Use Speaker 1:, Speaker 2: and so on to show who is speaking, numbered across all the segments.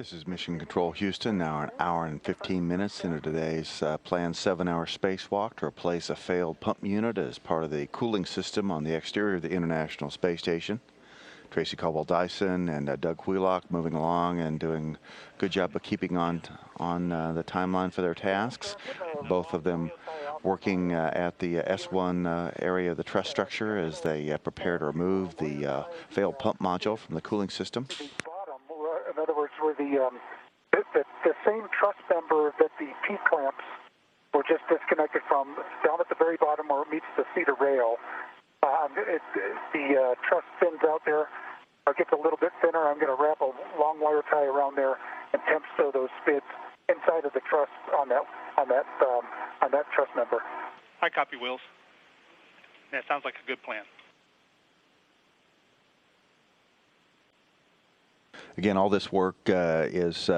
Speaker 1: This is Mission Control Houston, now an hour and 15 minutes into today's planned 7-hour spacewalk to replace a failed pump unit as part of the cooling system on the exterior of the International Space Station. Tracy, Caldwell, Dyson, and Doug Wheelock moving along and doing a good job of keeping on the timeline for their tasks. Both of them working at the S1 area of the truss structure as they prepare to remove the failed pump module from the cooling system.
Speaker 2: In other words, where the same truss member that the P-clamps were just disconnected from, down at the very bottom where it meets the cedar rail, the truss thins out there. It gets a little bit thinner. I'm going to wrap a long wire tie around there and temp sew those skids inside of the truss on that truss member.
Speaker 3: I copy, Wills. That sounds like a good plan.
Speaker 1: Again, all this work is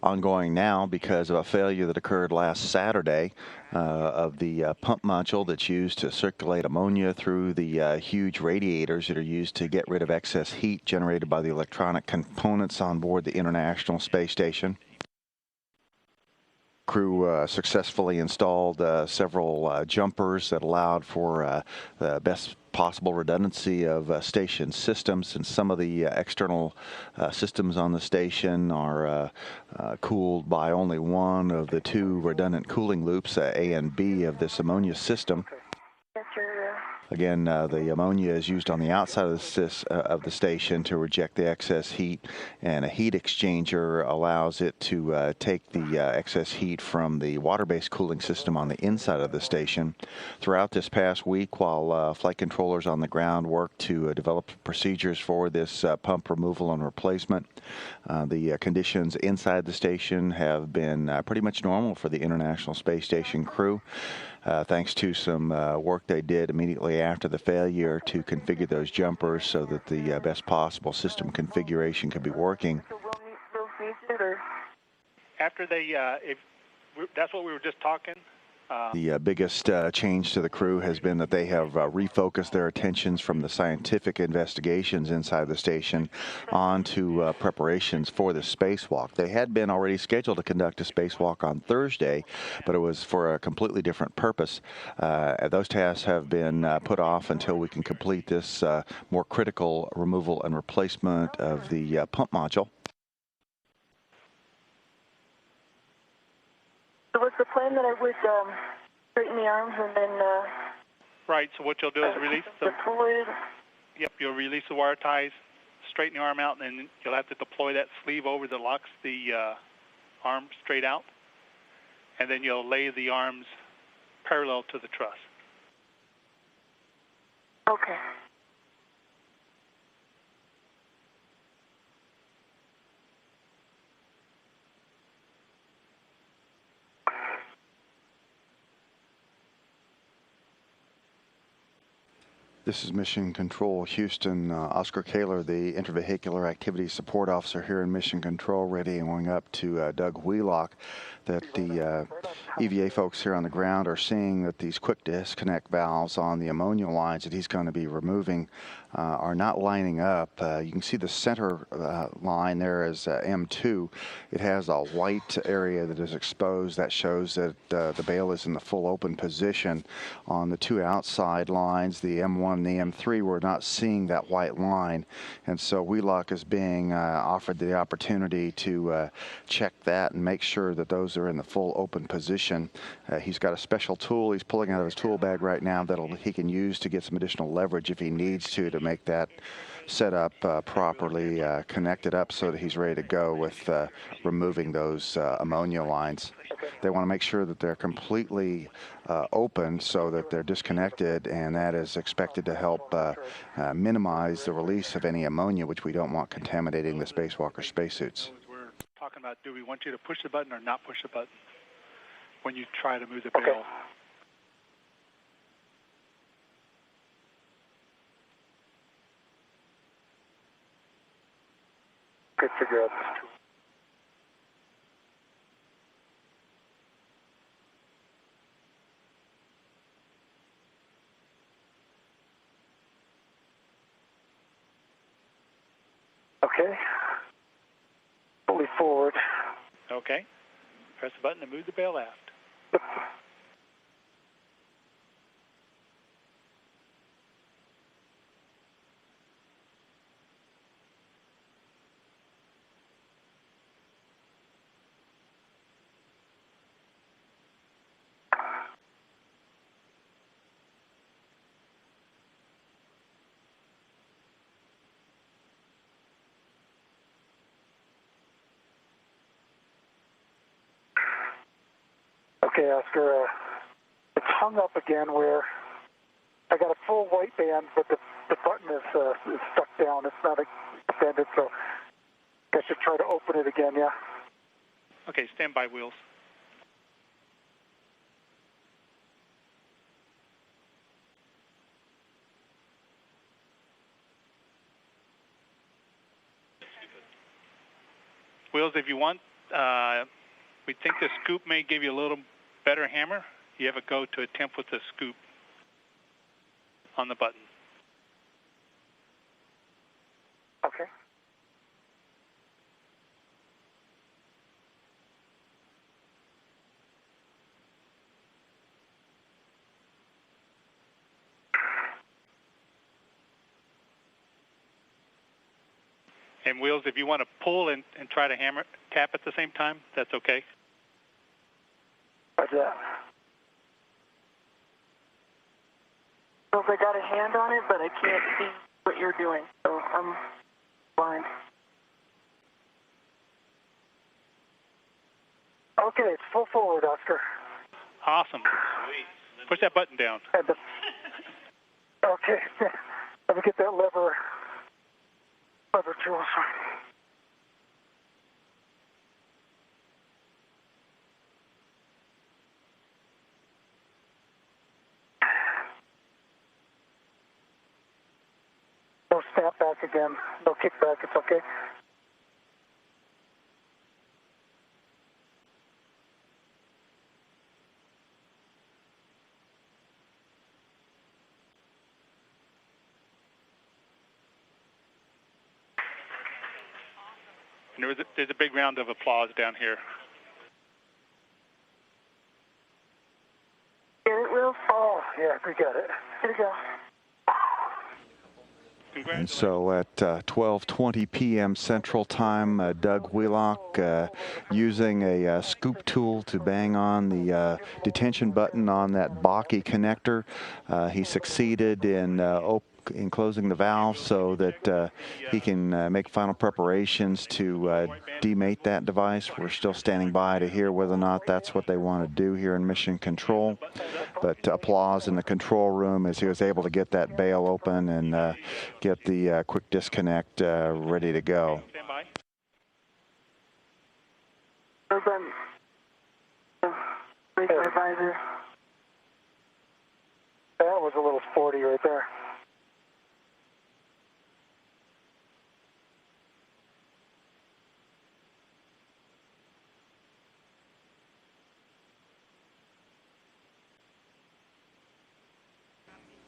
Speaker 1: ongoing now because of a failure that occurred last Saturday of the pump module that's used to circulate ammonia through the huge radiators that are used to get rid of excess heat generated by the electronic components on board the International Space Station. Crew successfully installed several jumpers that allowed for the best possible redundancy of station systems, and some of the external systems on the station are cooled by only one of the two redundant cooling loops, A and B, of this ammonia system. Again, the ammonia is used on the outside of the station to reject the excess heat, and a heat exchanger allows it to take the excess heat from the water-based cooling system on the inside of the station. Throughout this past week, while flight controllers on the ground worked to develop procedures for this pump removal and replacement, the conditions inside the station have been pretty much normal for the International Space Station crew. Thanks to some work they did immediately after the failure to configure those jumpers so that the best possible system configuration could be working.
Speaker 3: After they, that's what we were just talking.
Speaker 1: The biggest change to the crew has been that they have refocused their attentions from the scientific investigations inside the station onto preparations for the spacewalk. They had been already scheduled to conduct a spacewalk on Thursday, but it was for a completely different purpose. Those tasks have been put off until we can complete this more critical removal and replacement of the pump module.
Speaker 4: So was the plan that I would straighten the arms and then...
Speaker 3: Right, so what you'll do is release them.
Speaker 4: Deploy.
Speaker 3: Yep, you'll release the wire ties, straighten the arm out, and then you'll have to deploy that sleeve over that locks the arm straight out. And then you'll lay the arms parallel to the truss.
Speaker 4: Okay.
Speaker 1: This is Mission Control Houston. Oscar Kaler, the Intervehicular Activities Support Officer here in Mission Control, readying up to Doug Wheelock, that the EVA folks here on the ground are seeing that these quick disconnect valves on the ammonia lines that he's going to be removing are not lining up. You can see the center line there is M2. It has a white area that is exposed. That shows that the bail is in the full open position. On the two outside lines, the M1 and the M3, we're not seeing that white line, and so Wheelock is being offered the opportunity to check that and make sure that those are in the full open position. He's got a special tool he's pulling out of his tool bag right now that he can use to get some additional leverage if he needs to make that set up properly connected up so that he's ready to go with removing those ammonia lines. They want to make sure that they're completely open so that they're disconnected, and that is expected to help minimize the release of any ammonia, which we don't want contaminating the spacewalker spacesuits.
Speaker 3: We're talking about, do we want you to push the button or not push the button when you try to move the bail?
Speaker 2: Okay. Good figure out this tool. Okay. slightly forward.
Speaker 3: Okay. Press the button to move the bail aft.
Speaker 2: Okay, Oscar, it's hung up again where I got a full white band, but the button is stuck down. It's not extended, so I should try to open it again, yeah?
Speaker 3: Okay, stand by, Wheels. Wheels, if you want, we think the scoop may give you a little better hammer. You have a go to attempt with the scoop on the button.
Speaker 2: Okay.
Speaker 3: And Wheels, if you want to pull and try to tap at the same time, that's okay.
Speaker 2: What's that?
Speaker 4: So I got a hand on it, but I can't see what you're doing, so I'm blind.
Speaker 2: Okay, it's full forward, Oscar.
Speaker 3: Awesome. Push that button down.
Speaker 2: Okay, let me get that lever tool. No snap back again, no kickback, it's okay.
Speaker 3: And there's a big round of applause down here.
Speaker 4: Get it, Will?
Speaker 2: Oh, yeah, we got it.
Speaker 4: Here we go.
Speaker 1: And so at 12:20 p.m. Central Time, Doug Wheelock using a scoop tool to bang on the detention button on that Baki connector. He succeeded in closing the valve so that he can make final preparations to demate that device. We're still standing by to hear whether or not that's what they want to do here in Mission Control. But applause in the control room as he was able to get that bail open and get the quick disconnect ready to go.
Speaker 2: Raise my visor. That was a little sporty right there.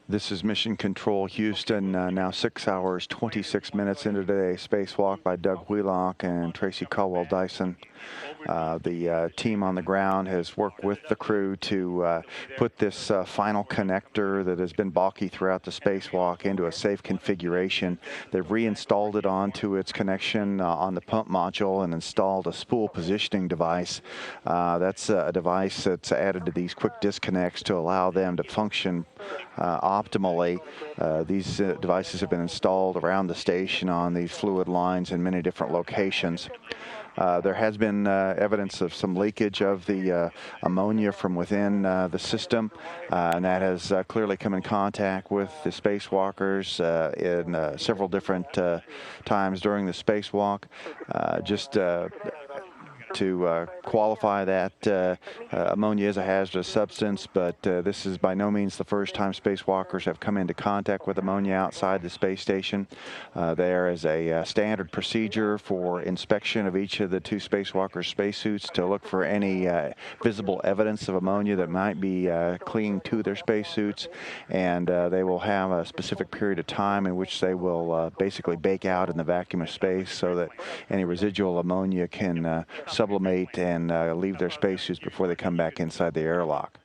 Speaker 1: This is Mission Control Houston, now 6 hours, 26 minutes into today's spacewalk by Doug Wheelock and Tracy Caldwell Dyson. The team on the ground has worked with the crew to put this final connector that has been balky throughout the spacewalk into a safe configuration. They've reinstalled it onto its connection on the pump module and installed a spool positioning device. That's a device that's added to these quick disconnects to allow them to function optimally. These devices have been installed around the station on these fluid lines in many different locations. There has been evidence of some leakage of the ammonia from within the system, and that has clearly come in contact with the spacewalkers in several different times during the spacewalk. to qualify that ammonia is a hazardous substance, but this is by no means the first time spacewalkers have come into contact with ammonia outside the space station. There is a standard procedure for inspection of each of the two spacewalkers' spacesuits to look for any visible evidence of ammonia that might be clinging to their spacesuits, and they will have a specific period of time in which they will basically bake out in the vacuum of space so that any residual ammonia can sublimate and leave their spacesuits before they come back inside the airlock.